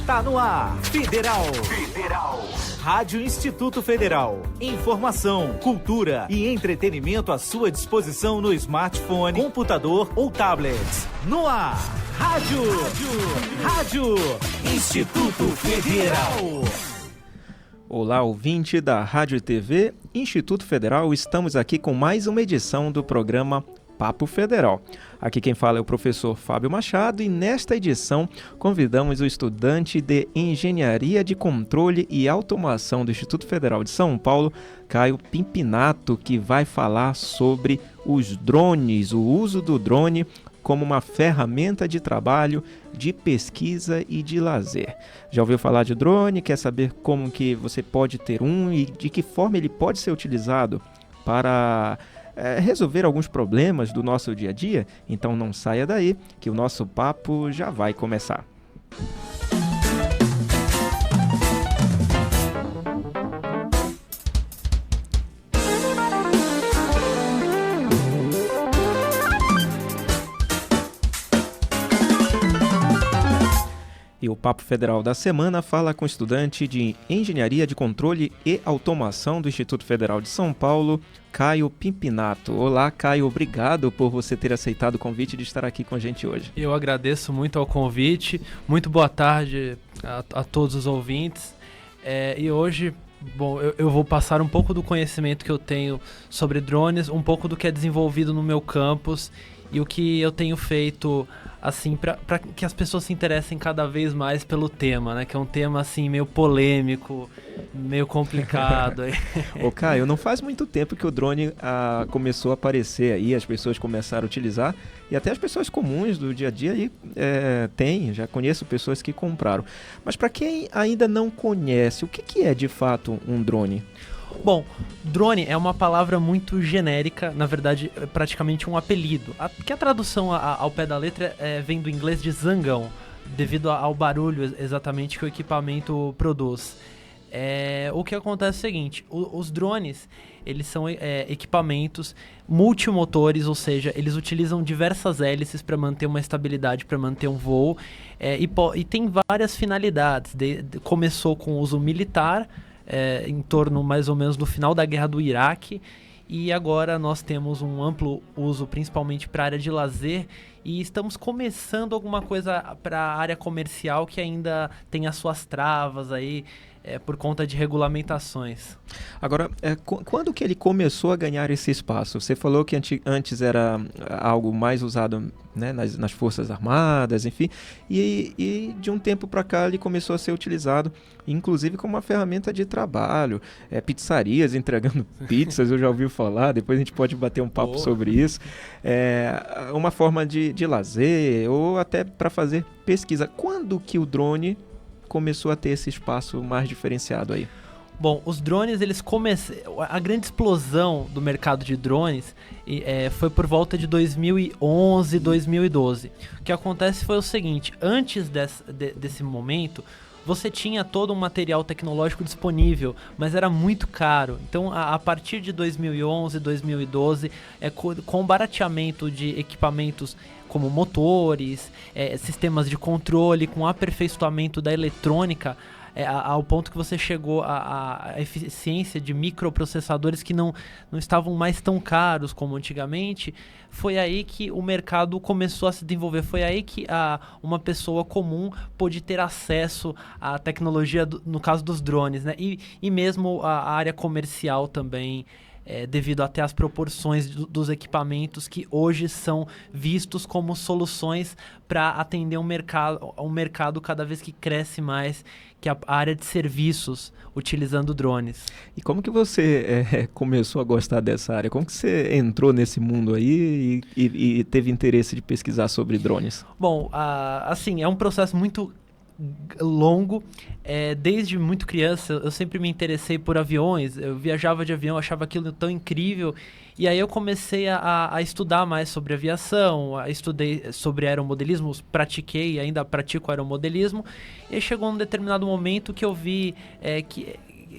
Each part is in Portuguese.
Tá no ar, Federal. Rádio Instituto Federal. Informação, cultura e entretenimento à sua disposição no smartphone, computador ou tablet. No ar, Rádio Instituto Federal. Olá, ouvinte da Rádio e TV Instituto Federal. Estamos aqui com mais uma edição do programa Papo Federal. Aqui quem fala é o professor Fábio Machado e nesta edição convidamos o estudante de Engenharia de Controle e Automação do Instituto Federal de São Paulo, Caio Pimpinato, que vai falar sobre os drones, o uso do drone como uma ferramenta de trabalho, de pesquisa e de lazer. Já ouviu falar de drone? Quer saber como que você pode ter um e de que forma ele pode ser utilizado para resolver alguns problemas do nosso dia a dia? Então não saia daí, que o nosso papo já vai começar. E o Papo Federal da semana fala com o estudante de Engenharia de Controle e Automação do Instituto Federal de São Paulo, Caio Pimpinato. Olá, Caio, obrigado por você ter aceitado o convite de estar aqui com a gente hoje. Eu agradeço muito ao convite, muito boa tarde a todos os ouvintes. E hoje, eu vou passar um pouco do conhecimento que eu tenho sobre drones, um pouco do que é desenvolvido no meu campus e o que eu tenho feito assim para que as pessoas se interessem cada vez mais pelo tema, né? Que é um tema assim meio polêmico, meio complicado. Ô Caio, não faz muito tempo que o drone começou a aparecer aí, as pessoas começaram a utilizar e até as pessoas comuns do dia a dia aí já conheço pessoas que compraram. Mas para quem ainda não conhece, o que é de fato um drone? Bom, drone é uma palavra muito genérica, na verdade é praticamente um apelido. Que a tradução ao pé da letra vem do inglês de zangão, devido ao barulho exatamente que o equipamento produz. O que acontece é o seguinte, os drones, eles são equipamentos multimotores, ou seja, eles utilizam diversas hélices para manter uma estabilidade, para manter um voo, e tem várias finalidades. Começou com o uso militar, em torno mais ou menos do final da guerra do Iraque, e agora nós temos um amplo uso principalmente para a área de lazer e estamos começando alguma coisa para a área comercial que ainda tem as suas travas aí por conta de regulamentações. Agora, quando que ele começou a ganhar esse espaço? Você falou que antes era algo mais usado, né, nas Forças Armadas, enfim, e de um tempo para cá ele começou a ser utilizado, inclusive como uma ferramenta de trabalho, pizzarias entregando pizzas, eu já ouvi falar, depois a gente pode bater um papo sobre isso, uma forma de lazer ou até para fazer pesquisa. Quando que o drone começou a ter esse espaço mais diferenciado aí? Bom, os drones, a grande explosão do mercado de drones foi por volta de 2011, 2012. O que acontece foi o seguinte, antes desse momento, você tinha todo um material tecnológico disponível, mas era muito caro. Então, a partir de 2011, 2012, com o barateamento de equipamentos como motores, sistemas de controle, com aperfeiçoamento da eletrônica, ao ponto que você chegou à eficiência de microprocessadores que não estavam mais tão caros como antigamente, foi aí que o mercado começou a se desenvolver, foi aí que uma pessoa comum pôde ter acesso à tecnologia, no caso dos drones, né? E mesmo a área comercial também, devido até às proporções dos equipamentos que hoje são vistos como soluções para atender um mercado cada vez que cresce mais, que é a área de serviços, utilizando drones. E como que você começou a gostar dessa área? Como que você entrou nesse mundo aí e teve interesse de pesquisar sobre drones? Bom, assim, é um processo muito longo. Desde muito criança eu sempre me interessei por aviões, eu viajava de avião, achava aquilo tão incrível, e aí eu comecei a estudar mais sobre aviação, estudei sobre aeromodelismo, pratiquei e ainda pratico aeromodelismo, e aí chegou um determinado momento que eu vi que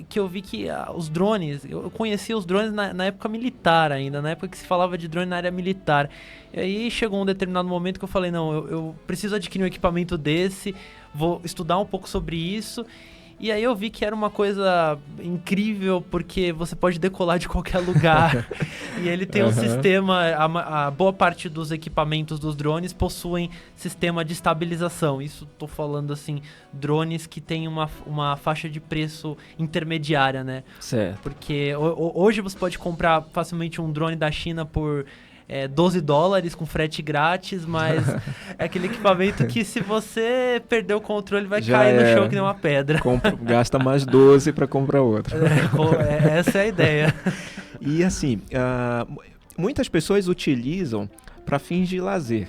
que eu vi que os drones, eu conhecia os drones na época militar ainda, na época que se falava de drone na área militar. E aí chegou um determinado momento que eu falei, não, eu preciso adquirir um equipamento desse, vou estudar um pouco sobre isso. E aí eu vi que era uma coisa incrível, porque você pode decolar de qualquer lugar. E ele tem um sistema, a boa parte dos equipamentos dos drones possuem sistema de estabilização. Isso tô falando assim, drones que tem uma faixa de preço intermediária, né? Certo. Porque hoje você pode comprar facilmente um drone da China por $12 com frete grátis, mas é aquele equipamento que se você perder o controle vai cair no chão que nem uma pedra. Gasta mais 12 para comprar outro. Essa é a ideia. E assim, muitas pessoas utilizam para fins de lazer.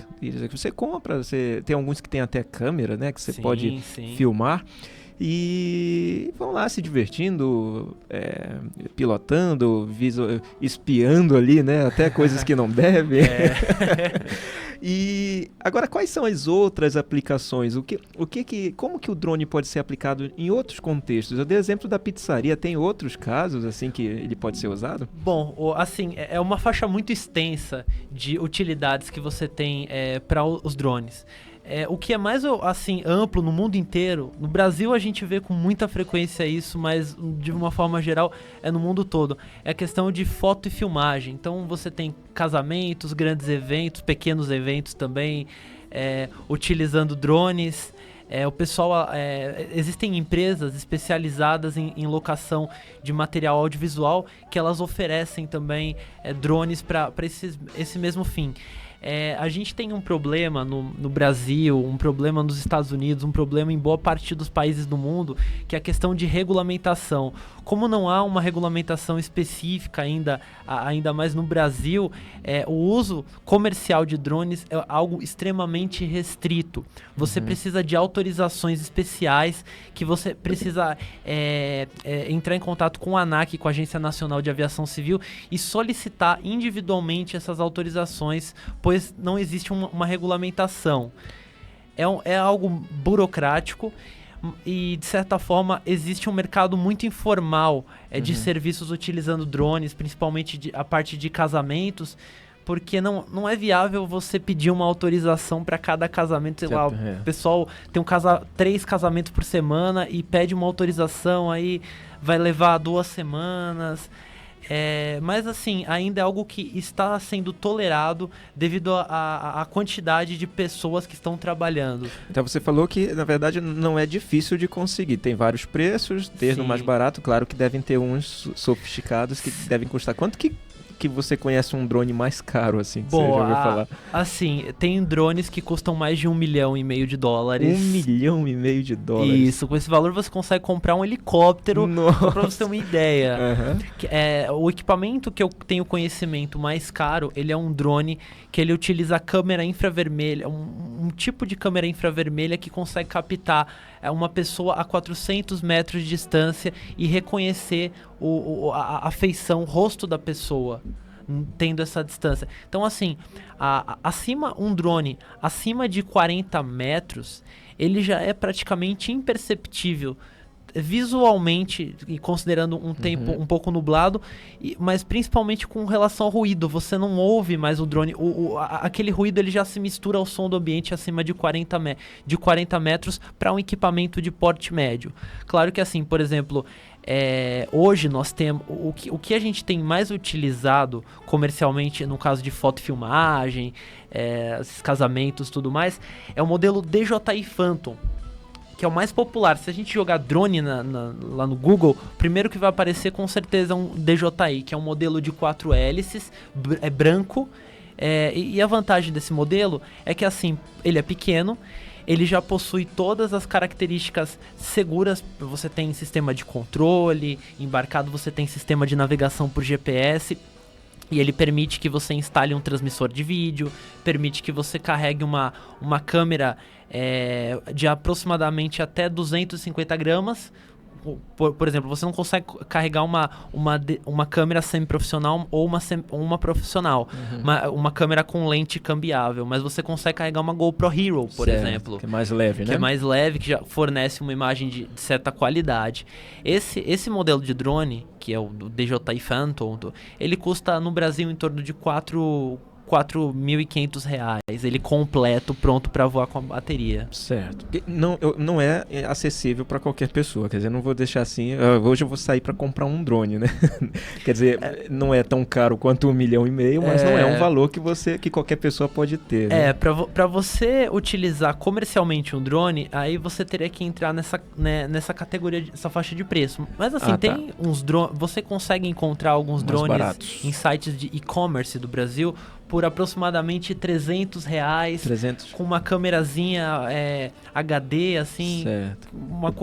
Você compra, tem alguns que tem até câmera, né, que você pode filmar. E vão lá se divertindo, pilotando, espiando ali, né? Até coisas que não devem. E agora, quais são as outras aplicações? Como que o drone pode ser aplicado em outros contextos? Eu dei exemplo da pizzaria, tem outros casos assim que ele pode ser usado? Bom, assim, é uma faixa muito extensa de utilidades que você tem para os drones. O que é mais assim, amplo no mundo inteiro, no Brasil a gente vê com muita frequência isso, mas de uma forma geral é no mundo todo, é a questão de foto e filmagem. Então você tem casamentos, grandes eventos, pequenos eventos também, utilizando drones. O pessoal, existem empresas especializadas em locação de material audiovisual que elas oferecem também drones para esse mesmo fim. A gente tem um problema no Brasil, um problema nos Estados Unidos, um problema em boa parte dos países do mundo, que é a questão de regulamentação. Como não há uma regulamentação específica ainda mais no Brasil, o uso comercial de drones é algo extremamente restrito. Você precisa de autorizações especiais, que você precisa entrar em contato com a ANAC, com a Agência Nacional de Aviação Civil, e solicitar individualmente essas autorizações, pois não existe uma regulamentação. É algo burocrático e, de certa forma, existe um mercado muito informal de serviços utilizando drones, principalmente a parte de casamentos, porque não é viável você pedir uma autorização para cada casamento. Sei lá, o pessoal tem 3 casamentos por semana e pede uma autorização, aí vai levar 2 semanas. Mas assim, ainda é algo que está sendo tolerado devido à quantidade de pessoas que estão trabalhando. Então você falou que, na verdade, não é difícil de conseguir. Tem vários preços, desde o mais barato, claro que devem ter uns sofisticados que devem custar. Quanto que você conhece um drone mais caro, assim, que você já ouviu falar? Assim, tem drones que custam mais de $1,5 milhão. $1,5 milhão? Isso, com esse valor você consegue comprar um helicóptero, só pra você ter uma ideia. O equipamento que eu tenho conhecimento mais caro, ele é um drone que ele utiliza a câmera infravermelha, um tipo de câmera infravermelha que consegue captar uma pessoa a 400 metros de distância e reconhecer a feição, o rosto da pessoa, tendo essa distância. Então, assim, um drone acima de 40 metros, ele já é praticamente imperceptível visualmente, e considerando um tempo um pouco nublado, mas principalmente com relação ao ruído. Você não ouve mais o drone, aquele ruído ele já se mistura ao som do ambiente acima de 40 metros para um equipamento de porte médio. Claro que assim, por exemplo, hoje nós temos o que a gente tem mais utilizado comercialmente no caso de fotofilmagem, esses casamentos e tudo mais, é o modelo DJI Phantom, que é o mais popular. Se a gente jogar drone lá no Google, o primeiro que vai aparecer com certeza é um DJI, que é um modelo de 4 hélices, branco. E a vantagem desse modelo é que assim, ele é pequeno, ele já possui todas as características seguras. Você tem sistema de controle, embarcado você tem sistema de navegação por GPS, e ele permite que você instale um transmissor de vídeo, permite que você carregue uma câmera de aproximadamente até 250 gramas, por exemplo, você não consegue carregar uma câmera semi-profissional ou uma profissional, uma câmera com lente cambiável, mas você consegue carregar uma GoPro Hero, por exemplo. Que é mais leve, né? Que é mais leve, que já fornece uma imagem de certa qualidade. Esse modelo de drone, que é o DJI Phantom, ele custa no Brasil em torno de R$4.500, ele completo, pronto para voar com a bateria. Certo. Não é acessível para qualquer pessoa, quer dizer, não vou deixar assim, hoje eu vou sair para comprar um drone, né? Quer dizer, não é tão caro quanto R$1,5 milhão, mas não é um valor que qualquer pessoa pode ter, né? Para você utilizar comercialmente um drone, aí você teria que entrar nessa categoria, essa faixa de preço. Mas assim, tem uns drones, você consegue encontrar alguns drones baratos em sites de e-commerce do Brasil por aproximadamente R$300, com uma câmerazinha HD, assim, certo.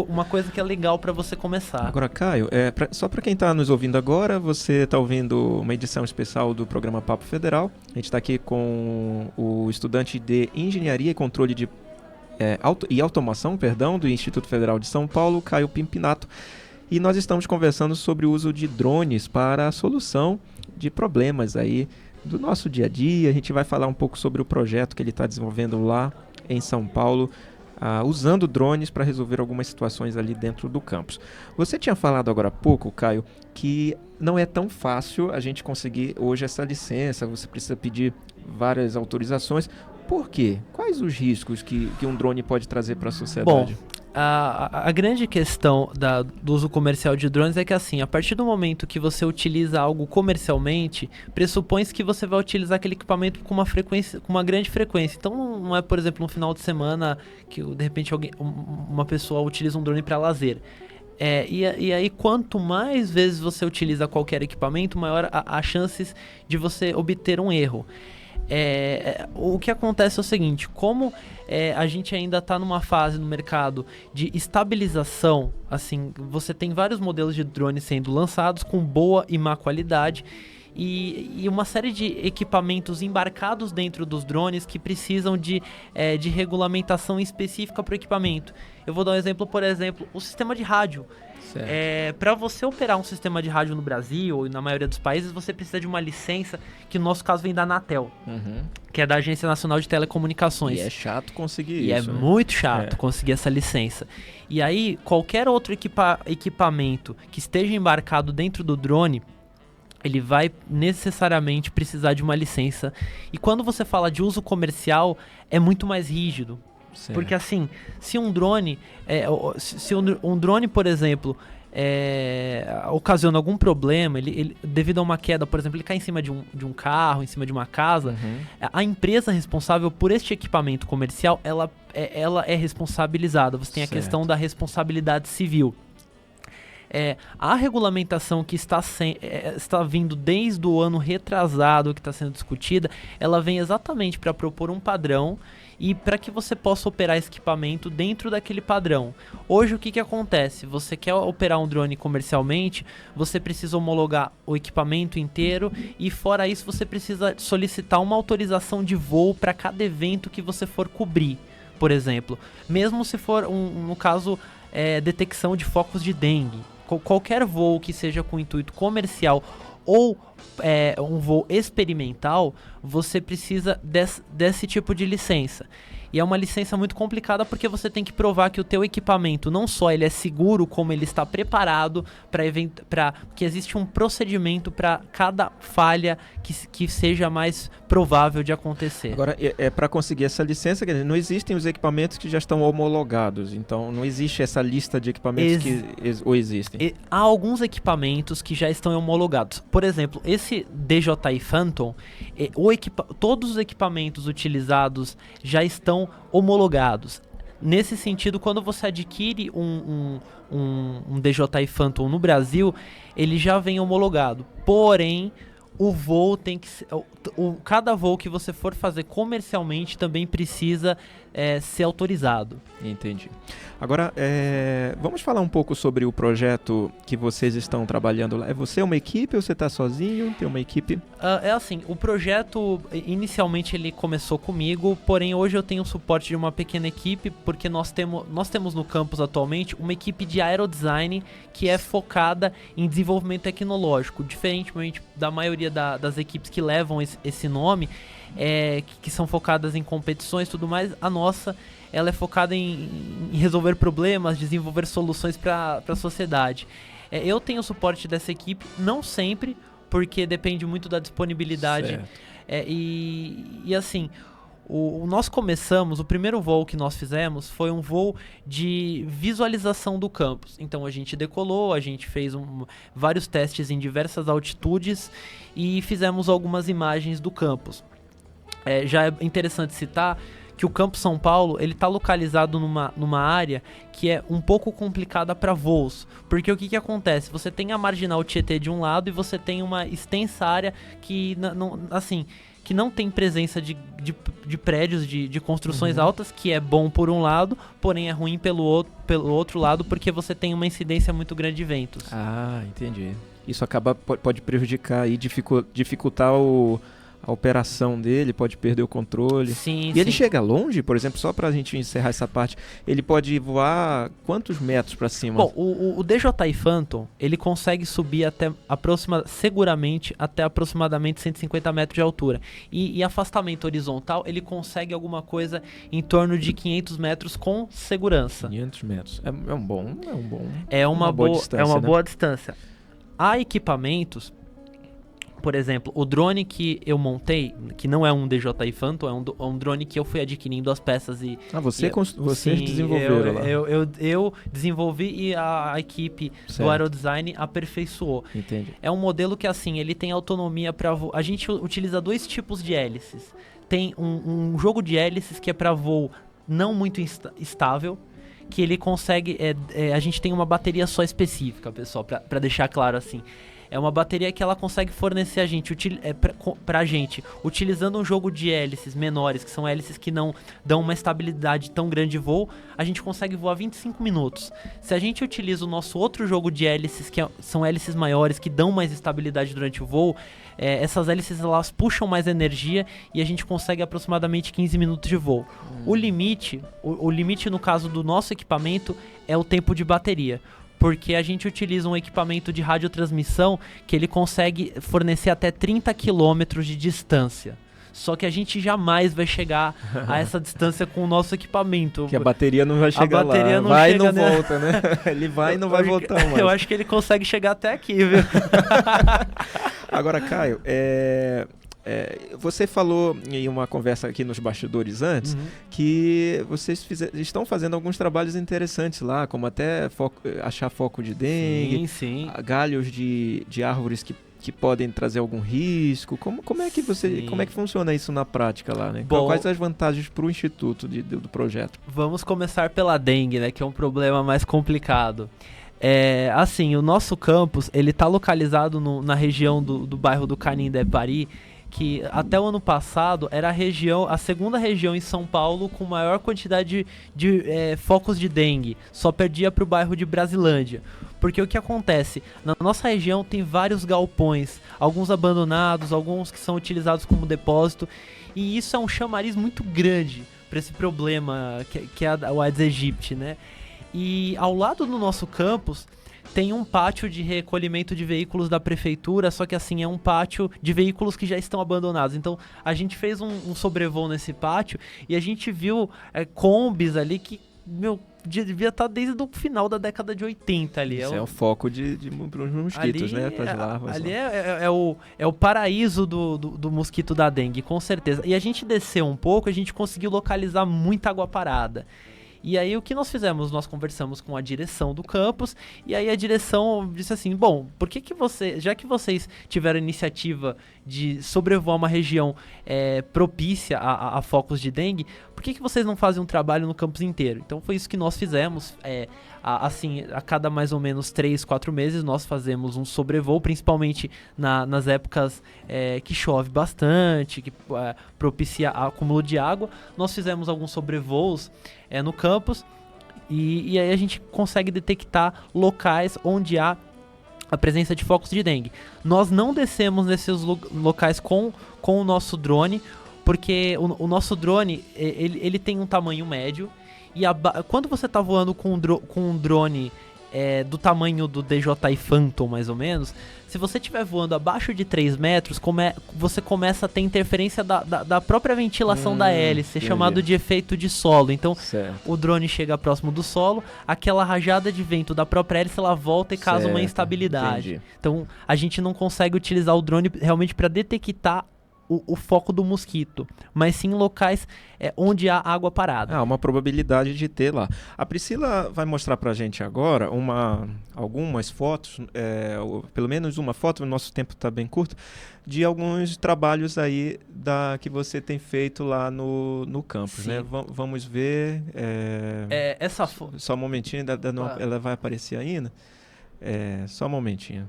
Uma coisa que é legal para você começar. Agora, Caio, só para quem está nos ouvindo agora, você está ouvindo uma edição especial do programa Papo Federal. A gente está aqui com o estudante de Engenharia e Controle e Automação, do Instituto Federal de São Paulo, Caio Pimpinato, e nós estamos conversando sobre o uso de drones para a solução de problemas aí do nosso dia a dia. A gente vai falar um pouco sobre o projeto que ele está desenvolvendo lá em São Paulo, usando drones para resolver algumas situações ali dentro do campus. Você tinha falado agora há pouco, Caio, que não é tão fácil a gente conseguir hoje essa licença, você precisa pedir várias autorizações. Por quê? Quais os riscos que um drone pode trazer para a sociedade? Bom, a grande questão do uso comercial de drones é que, assim, a partir do momento que você utiliza algo comercialmente, pressupõe que você vai utilizar aquele equipamento com uma grande frequência. Então não é, por exemplo, um final de semana que de repente uma pessoa utiliza um drone para lazer. E aí, quanto mais vezes você utiliza qualquer equipamento, maior as chances de você obter um erro. O que acontece é o seguinte: como a gente ainda está numa fase no mercado de estabilização, assim, você tem vários modelos de drones sendo lançados com boa e má qualidade, e uma série de equipamentos embarcados dentro dos drones que precisam de regulamentação específica para o equipamento. Eu vou dar um exemplo, por exemplo, o sistema de rádio. Para você operar um sistema de rádio no Brasil e na maioria dos países, você precisa de uma licença que no nosso caso vem da Anatel, que é da Agência Nacional de Telecomunicações. E é chato conseguir isso. E é muito chato conseguir essa licença. E aí, qualquer outro equipamento que esteja embarcado dentro do drone, ele vai necessariamente precisar de uma licença. E quando você fala de uso comercial, é muito mais rígido. Certo. Porque assim, se um drone, um drone, por exemplo, ocasiona algum problema, ele devido a uma queda, por exemplo, ele cai em cima de um carro, em cima de uma casa, a empresa responsável por este equipamento comercial, ela é responsabilizada. Você tem a questão da responsabilidade civil. A regulamentação que está vindo desde o ano retrasado, que está sendo discutida, ela vem exatamente para propor um padrão e para que você possa operar esse equipamento dentro daquele padrão. Hoje, o que acontece? Você quer operar um drone comercialmente, você precisa homologar o equipamento inteiro e, fora isso, você precisa solicitar uma autorização de voo para cada evento que você for cobrir, por exemplo. Mesmo se for, no caso, detecção de focos de dengue. Qualquer voo que seja com intuito comercial ou um voo experimental, você precisa desse tipo de licença. E é uma licença muito complicada porque você tem que provar que o teu equipamento não só ele é seguro, como ele está preparado para que existe um procedimento para cada falha que seja mais provável de acontecer. Agora, para conseguir essa licença, quer dizer, não existem os equipamentos que já estão homologados, então não existe essa lista de equipamentos ou existem? Há alguns equipamentos que já estão homologados. Por exemplo, esse DJI Phantom, todos os equipamentos utilizados já estão homologados. Nesse sentido, quando você adquire um DJI Phantom no Brasil, ele já vem homologado. Porém, o voo tem que cada voo que você for fazer comercialmente também precisa ser autorizado. Entendi. Agora, vamos falar um pouco sobre o projeto que vocês estão trabalhando lá. Você é uma equipe ou você está sozinho? Tem uma equipe? É assim, o projeto, inicialmente ele começou comigo, porém hoje eu tenho o suporte de uma pequena equipe, porque nós temos no campus atualmente uma equipe de aerodesign que é focada em desenvolvimento tecnológico, diferentemente da maioria das equipes que levam esse nome, que são focadas em competições e tudo mais. A nossa, ela é focada em resolver problemas, desenvolver soluções para a sociedade. Eu tenho o suporte dessa equipe, não sempre, porque depende muito da disponibilidade. E assim, nós começamos, o primeiro voo que nós fizemos foi um voo de visualização do campus. Então a gente decolou, a gente fez vários testes em diversas altitudes e fizemos algumas imagens do campus. Já é interessante citar que o Campus São Paulo ele está localizado numa área que é um pouco complicada para voos, porque o que acontece? Você tem a Marginal Tietê de um lado e você tem uma extensa área que não tem presença de prédios, de construções altas, que é bom por um lado, porém é ruim pelo outro lado, porque você tem uma incidência muito grande de ventos. Ah, entendi. Isso pode prejudicar e dificultar a operação dele, pode perder o controle. Sim, e ele chega longe, por exemplo, só pra gente encerrar essa parte, ele pode voar quantos metros pra cima? Bom, o DJI Phantom, ele consegue subir seguramente até aproximadamente 150 metros de altura. E afastamento horizontal, ele consegue alguma coisa em torno de 500 metros com segurança. 500 metros. É uma boa boa distância. Há equipamentos. Por exemplo, o drone que eu montei, que não é um DJI Phantom, é um drone que eu fui adquirindo as peças e... Vocês desenvolveram lá. Eu desenvolvi e a equipe do aerodesign aperfeiçoou. Entendi. É um modelo que, assim, ele tem autonomia para voo. A gente utiliza 2 tipos de hélices. Tem um jogo de hélices que é para voo não muito estável, que ele consegue... a gente tem uma bateria só específica, pessoal, para deixar claro assim. É uma bateria que ela consegue fornecer pra gente, utilizando um jogo de hélices menores, que são hélices que não dão uma estabilidade tão grande de voo, a gente consegue voar 25 minutos. Se a gente utiliza o nosso outro jogo de hélices, que são hélices maiores, que dão mais estabilidade durante o voo, essas hélices elas puxam mais energia e a gente consegue aproximadamente 15 minutos de voo. O limite no caso do nosso equipamento é o tempo de bateria. Porque a gente utiliza um equipamento de radiotransmissão que ele consegue fornecer até 30 km de distância. Só que a gente jamais vai chegar a essa distância com o nosso equipamento. Que a bateria não vai chegar lá. Não vai chega, e não volta, né? Ele vai e não vai voltar mais. Eu acho que ele consegue chegar até aqui, viu? Agora, Caio, você falou em uma conversa aqui nos bastidores antes que vocês estão fazendo alguns trabalhos interessantes lá, como até achar foco de dengue, galhos de árvores que podem trazer algum risco. Como é que funciona isso na prática lá, né? Bom, quais as vantagens para o instituto do projeto? Vamos começar pela dengue, né, que é um problema mais complicado. Assim, o nosso campus ele está localizado na região do bairro do Canindé-Paris, que até o ano passado era a segunda região em São Paulo com maior quantidade de focos de dengue. Só perdia para o bairro de Brasilândia. Porque o que acontece? Na nossa região tem vários galpões, alguns abandonados, alguns que são utilizados como depósito. E isso é um chamariz muito grande para esse problema que é o Aedes aegypti, né? E ao lado do nosso campus tem um pátio de recolhimento de veículos da prefeitura, só que assim, é um pátio de veículos que já estão abandonados. Então, a gente fez um sobrevoo nesse pátio e a gente viu combis ali que, devia estar desde o final da década de 80 ali. Isso é o foco de mosquitos, né? Para as larvas. Ali é o paraíso do mosquito da dengue, com certeza. E a gente desceu um pouco, a gente conseguiu localizar muita água parada. E aí o que nós fizemos? Nós conversamos com a direção do campus e aí a direção disse assim, bom, já que vocês tiveram a iniciativa de sobrevoar uma região propícia a focos de dengue, por que vocês não fazem um trabalho no campus inteiro? Então foi isso que nós fizemos. A cada mais ou menos 3, 4 meses nós fazemos um sobrevoo, principalmente nas épocas que chove bastante, que propicia acúmulo de água. Nós fizemos alguns sobrevoos no campus e aí a gente consegue detectar locais onde há a presença de focos de dengue. Nós não descemos nesses locais com o nosso drone, porque o nosso drone ele tem um tamanho médio, e quando você está voando com um drone do tamanho do DJI Phantom, mais ou menos, se você estiver voando abaixo de 3 metros, você começa a ter interferência da própria ventilação da hélice, chamado de efeito de solo. Então, o drone chega próximo do solo, aquela rajada de vento da própria hélice, ela volta e causa uma instabilidade. Então, a gente não consegue utilizar o drone realmente para detectar o foco do mosquito, mas sim em locais onde há água parada. Uma probabilidade de ter lá. A Priscila vai mostrar pra gente agora algumas fotos, pelo menos uma foto, o nosso tempo está bem curto, de alguns trabalhos aí que você tem feito lá no campus, né? Vamos ver. Essa só um momentinho, ela vai aparecer ainda. Só um momentinho.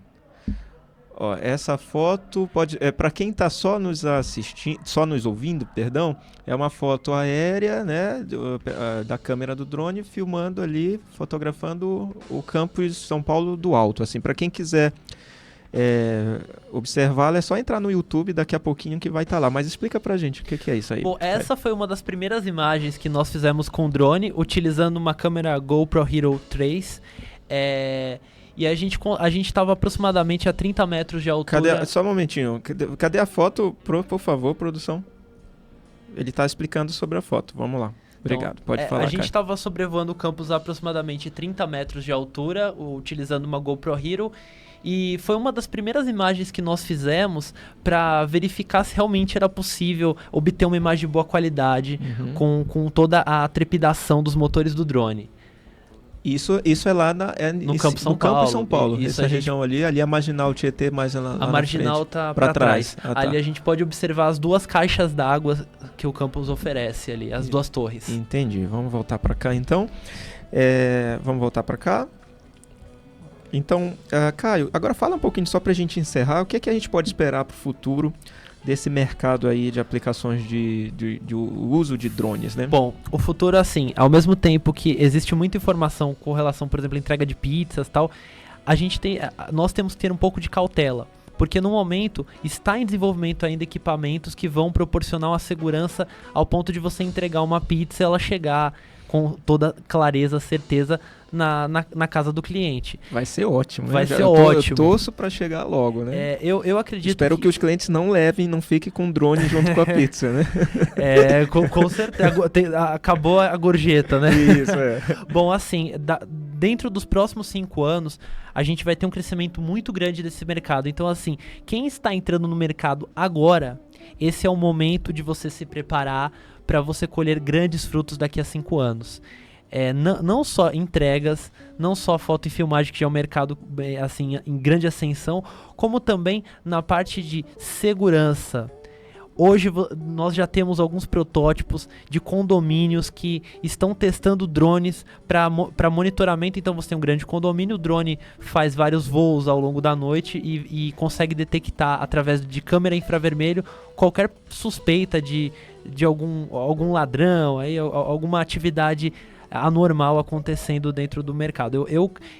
Essa foto para quem está só nos ouvindo, é uma foto aérea, né, da câmera do drone filmando ali, fotografando o campus São Paulo do alto. Assim, para quem quiser observá-la, é só entrar no YouTube daqui a pouquinho que vai estar lá. Mas explica pra gente o que é isso aí. Bom, essa foi uma das primeiras imagens que nós fizemos com o drone, utilizando uma câmera GoPro Hero 3. E a gente estava aproximadamente a 30 metros de altura. Só um momentinho. Cadê a foto, por favor, produção? Ele está explicando sobre a foto. Vamos lá. Obrigado. Então, pode falar, a gente estava sobrevoando o campus a aproximadamente 30 metros de altura, utilizando uma GoPro Hero. E foi uma das primeiras imagens que nós fizemos para verificar se realmente era possível obter uma imagem de boa qualidade, com toda a trepidação dos motores do drone. Isso é lá no Campo São Paulo. Essa região ali é a Marginal Tietê, mais lá a Marginal está para trás. Ali a gente pode observar as duas caixas d'água que o campus oferece ali, as duas torres. Entendi. Vamos voltar para cá então. Vamos voltar para cá. Então, Caio, agora fala um pouquinho só para a gente encerrar. O que é que a gente pode esperar para o futuro desse mercado aí de aplicações de uso de drones, né? Bom, o futuro, assim, ao mesmo tempo que existe muita informação com relação, por exemplo, à entrega de pizzas e tal, nós temos que ter um pouco de cautela, porque no momento está em desenvolvimento ainda equipamentos que vão proporcionar uma segurança ao ponto de você entregar uma pizza e ela chegar com toda clareza, certeza na casa do cliente. Vai ser ótimo. Vai ser ótimo. Eu torço para chegar logo, né? Eu acredito. Espero que os clientes não levem, não fiquem com o drone junto com a pizza, né? Com certeza. Acabou a gorjeta, né? Isso, Bom, assim, dentro dos próximos 5 anos, a gente vai ter um crescimento muito grande desse mercado. Então, assim, quem está entrando no mercado agora, esse é o momento de você se preparar para você colher grandes frutos daqui a 5 anos. Não só entregas, não só foto e filmagem, que já é um mercado assim, em grande ascensão, como também na parte de segurança. Hoje nós já temos alguns protótipos de condomínios que estão testando drones para monitoramento. Então você tem um grande condomínio, o drone faz vários voos ao longo da noite e consegue detectar através de câmera infravermelho qualquer suspeita de algum ladrão, alguma atividade anormal acontecendo dentro do mercado.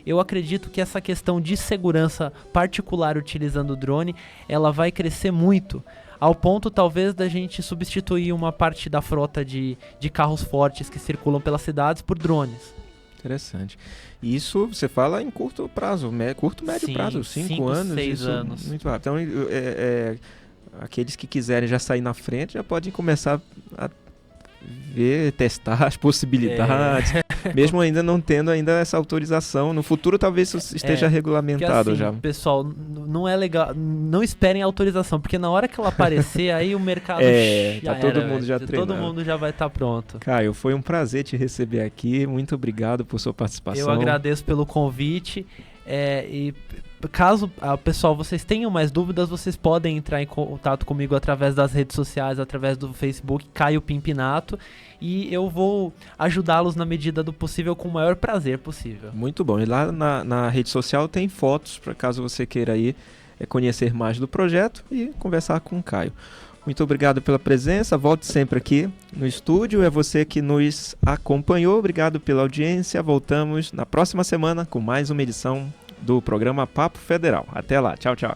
Eu acredito que essa questão de segurança particular utilizando o drone, ela vai crescer muito, ao ponto talvez da gente substituir uma parte da frota de carros fortes que circulam pelas cidades por drones. Interessante. Isso você fala em curto prazo, médio prazo, 5 anos. 6 anos. Muito rápido. Então, aqueles que quiserem já sair na frente já podem começar a testar as possibilidades, mesmo ainda não tendo ainda essa autorização. No futuro talvez isso esteja regulamentado, assim, já. Pessoal, não é legal, não esperem a autorização, porque na hora que ela aparecer, aí o mercado todo mundo já vai estar pronto. Caio, foi um prazer te receber aqui, muito obrigado por sua participação. Eu agradeço pelo convite, e Caso, pessoal, vocês tenham mais dúvidas, vocês podem entrar em contato comigo através das redes sociais, através do Facebook, Caio Pimpinato, e eu vou ajudá-los na medida do possível, com o maior prazer possível. Muito bom. E lá na rede social tem fotos, para caso você queira aí conhecer mais do projeto e conversar com o Caio. Muito obrigado pela presença, volte sempre aqui no estúdio, é você que nos acompanhou, obrigado pela audiência, voltamos na próxima semana com mais uma edição do programa Papo Federal. Até lá, tchau, tchau.